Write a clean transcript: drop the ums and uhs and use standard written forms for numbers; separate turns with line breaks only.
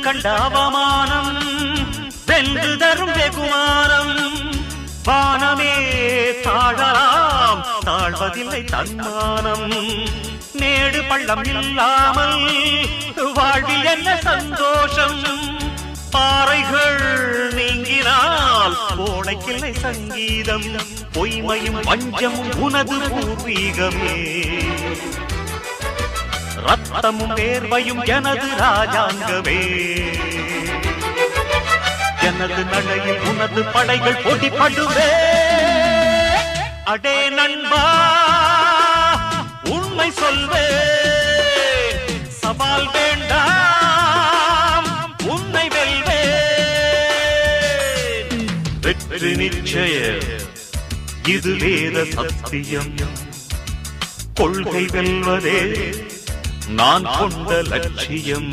கண்ட அவமானம் வென்று தரும் வெகுமானம் வானமே தாழலாம் தாழ்வதில்லை தன்மானம் மேடு பள்ளம் இல்லாமல் வாழ்வில் என்ன சந்தோஷம் பாறைகள் நீங்கினால் கோடைக்கில்லை சங்கீதம் பொய்மையும் வஞ்சமும் உனது பூர்வீகமே ரத்தமும் வேர்வையும் எனது ராஜாங்கமே எனது நடையில் உனது படைகள் போட்டிப்படுவே அடே நண்பா உண்மை சொல்வே சவால் வேண்டாம் உன்னை வெல்வே வெற்றி நிச்சய இது வேத சத்தியம் கொள்கை வெல்வதே நான் கொண்ட லட்சியம்